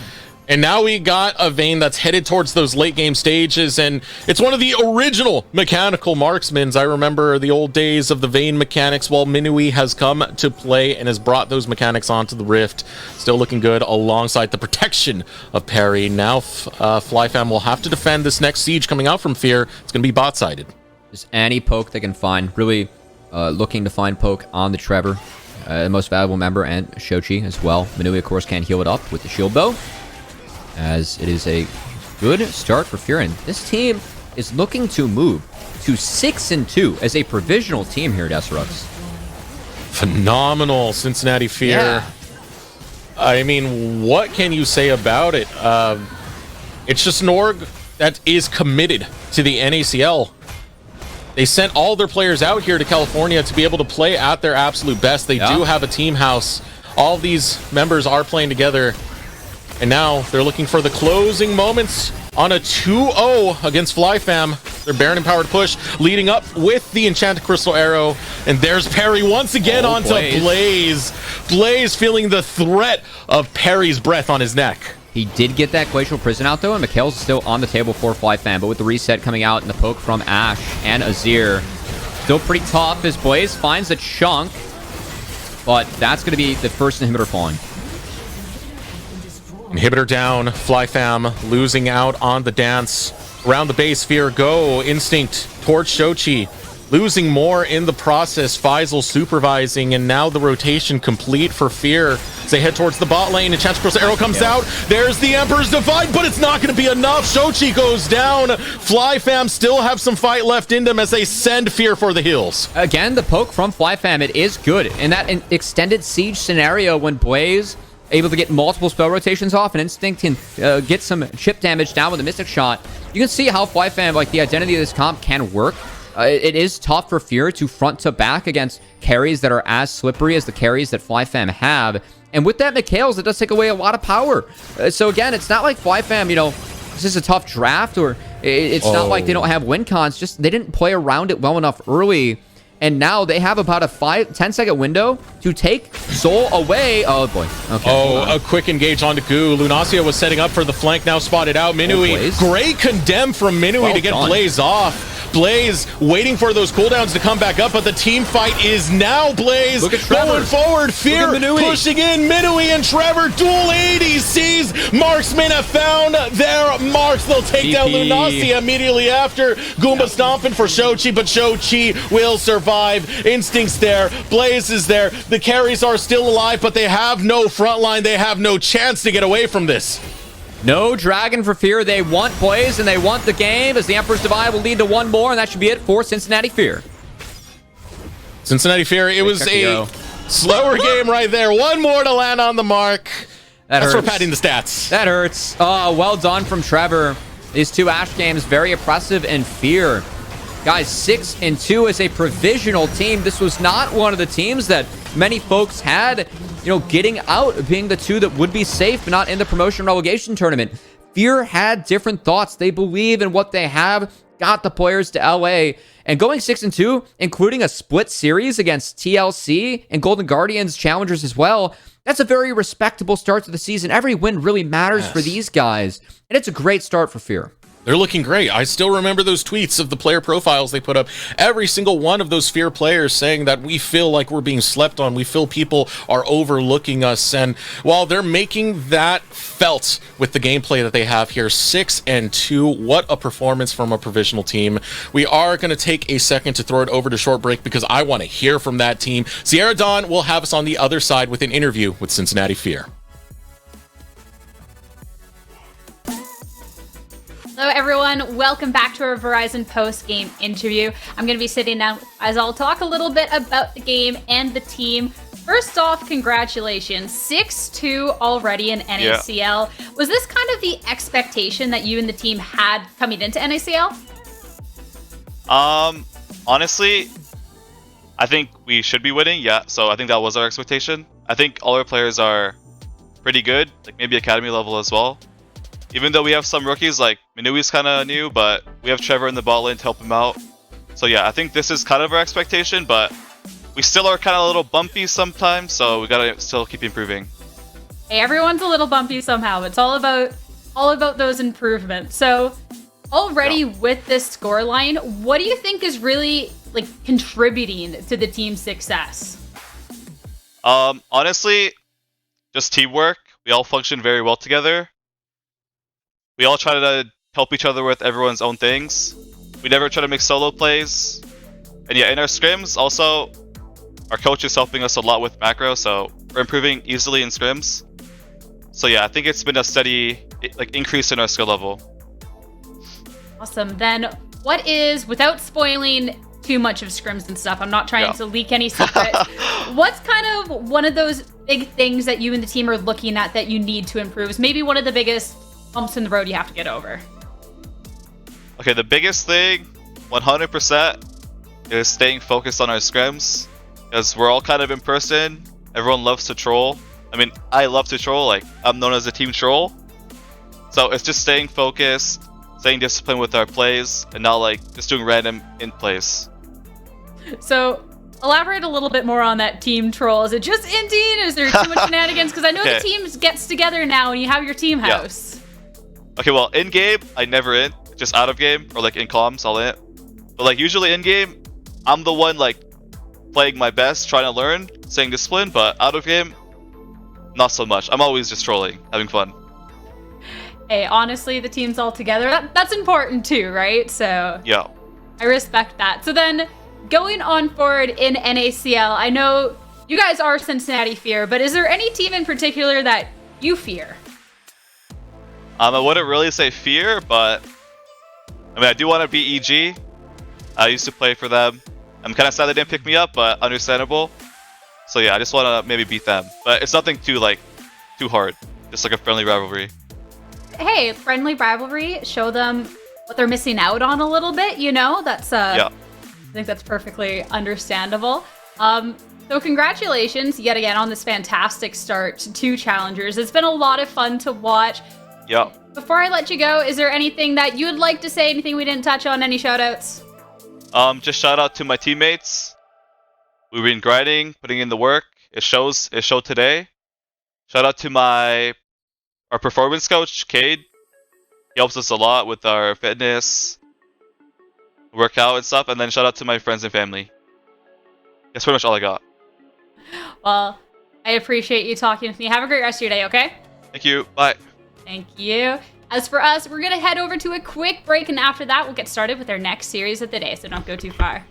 And now we got a Vayne that's headed towards those late game stages, and it's one of the original mechanical marksmans. I remember the old days of the Vayne mechanics. Well, Minui has come to play and has brought those mechanics onto the Rift. Still looking good alongside the protection of Parry. Now FlyFam will have to defend this next siege coming out from Fear. It's going to be bot-sided. Just any poke they can find. Really looking to find poke on the Trevor, the most valuable member, and Shochi as well. Minui, of course, can heal it up with the shield bow, as it is a good start for Fear. And this team is looking to move to 6-2 as a provisional team here at SRX. Phenomenal Cincinnati Fear. Yeah. I mean, what can you say about it? It's just an org that is committed to the NACL. They sent all their players out here to California to be able to play at their absolute best. They do have a team house. All these members are playing together. And now they're looking for the closing moments on a 2-0 against FLYF. Their Baron empowered push leading up with the Enchanted Crystal Arrow. And there's Perry once again onto Blaze. Blaze feeling the threat of Perry's breath on his neck. He did get that Glacial Prison out, though, and Mikhail's still on the table for FLYF, but with the reset coming out and the poke from Ashe and Azir, still pretty tough as Blaze finds a chunk, but that's going to be the first inhibitor falling. Inhibitor down, FLYF losing out on the dance. Around the base, Fear go, Instinct towards Shochi. Losing more in the process, Faisal supervising, and now the rotation complete for Fear. As they head towards the bot lane, and Chance Arrow comes out. There's the Emperor's Divide, but it's not going to be enough. Shochi goes down. FLYF still have some fight left in them as they send Fear for the hills. Again, the poke from FLYF, it is good. In that extended siege scenario when Blaze able to get multiple spell rotations off, and Instinct can get some chip damage down with a Mystic Shot, you can see how FLYF, like the identity of this comp, can work. It is tough for Fear to front to back against carries that are as slippery as the carries that FLYF have. And with that Mikhail's, it does take away a lot of power. So again, it's not like FLYF, this is a tough draft, or it's not like they don't have win cons, just they didn't play around it well enough early. And now they have about a 10-second window to take Soul away. Oh, boy. Okay. A quick engage onto Goo. Lunacia was setting up for the flank, now spotted out. Minui, great condemn from Minui to get Blaze off. Blaze waiting for those cooldowns to come back up, but the team fight is now Blaze going forward. Fear pushing in. Minui and Trevor dual ADCs. Marksmen have found their marks. They'll take down Lunacia immediately after. Goomba stomping for Shochi, but Shochi will survive. Instinct's there. Blaze is there. The carries are still alive, but they have no front line. They have no chance to get away from this. No Dragon for Fear. They want Blaze and they want the game, as the Emperor's Divide will lead to one more, and that should be it for Cincinnati Fear. Cincinnati Fear, it was a slower game right there. One more to land on the mark. That's for padding the stats. That hurts. Oh, well done from Trevor. These two Ashe games, very oppressive, and Fear. Guys, 6-2 as a provisional team. This was not one of the teams that many folks had, getting out, being the two that would be safe, but not in the promotion relegation tournament. Fear had different thoughts. They believe in what they have, got the players to LA, and going 6-2, including a split series against TLC and Golden Guardians Challengers as well. That's a very respectable start to the season. Every win really matters for these guys, and it's a great start for Fear. They're looking great. I still remember those tweets of the player profiles they put up. Every single one of those Fear players saying that we feel like we're being slept on. We feel people are overlooking us. And while they're making that felt with the gameplay that they have here, 6-2, what a performance from a provisional team. We are going to take a second to throw it over to short break because I want to hear from that team. Sierra Dawn will have us on the other side with an interview with Cincinnati Fear. Hello everyone, welcome back to our Verizon post-game interview. I'm going to be sitting down as I'll talk a little bit about the game and the team. First off, congratulations, 6-2 already in NACL. Yeah. Was this kind of the expectation that you and the team had coming into NACL? Honestly, I think we should be winning, yeah, so I think that was our expectation. I think all our players are pretty good, like maybe academy level as well. Even though we have some rookies, like Minui's kind of new, but we have Trevor in the bot lane to help him out. So yeah, I think this is kind of our expectation, but we still are kind of a little bumpy sometimes, so we gotta still keep improving. Hey, everyone's a little bumpy somehow. It's all about those improvements. So already with this scoreline, what do you think is really contributing to the team's success? Honestly, just teamwork. We all function very well together. We all try to help each other with everyone's own things. We never try to make solo plays. And yeah, in our scrims, also, our coach is helping us a lot with macro, so we're improving easily in scrims. So yeah, I think it's been a steady increase in our skill level. Awesome. Then what is, without spoiling too much of scrims and stuff, I'm not trying to leak any secrets, what's kind of one of those big things that you and the team are looking at that you need to improve? Is maybe one of the biggest bumps in the road you have to get over? Okay, the biggest thing, 100%, is staying focused on our scrims. Because we're all kind of in person. Everyone loves to troll. I mean, I love to troll. Like, I'm known as a team troll. So it's just staying focused, staying disciplined with our plays, and not like just doing random in plays. So elaborate a little bit more on that team troll. Is it just inting? Is there too much shenanigans? Because I know the team gets together now and you have your team house. Okay, well, in game, I never int. Just out of game, or like in comms, I'll int. But like usually in game, I'm the one like playing my best, trying to learn, staying disciplined, but out of game, not so much. I'm always just trolling, having fun. Hey, honestly, the team's all together. That's important too, right? So yeah, I respect that. So then, going on forward in NACL, I know you guys are Cincinnati fear, but is there any team in particular that you fear? I wouldn't really say fear, but I mean, I do want to beat EG. I used to play for them. I'm kind of sad they didn't pick me up, but understandable. So yeah, I just want to maybe beat them. But it's nothing too hard. Just like a friendly rivalry. Hey, friendly rivalry. Show them what they're missing out on a little bit, you know? That's I think that's perfectly understandable. So congratulations yet again on this fantastic start to Challengers. It's been a lot of fun to watch. Yeah. Before I let you go, is there anything that you would like to say? Anything we didn't touch on? Any shoutouts? Just shout out to my teammates. We've been grinding, putting in the work. It showed today. Shout out to our performance coach, Cade. He helps us a lot with our fitness, workout and stuff. And then shout out to my friends and family. That's pretty much all I got. Well, I appreciate you talking with me. Have a great rest of your day, okay? Thank you. Bye. Thank you. As for us, we're going to head over to a quick break, and after that, we'll get started with our next series of the day, so don't go too far.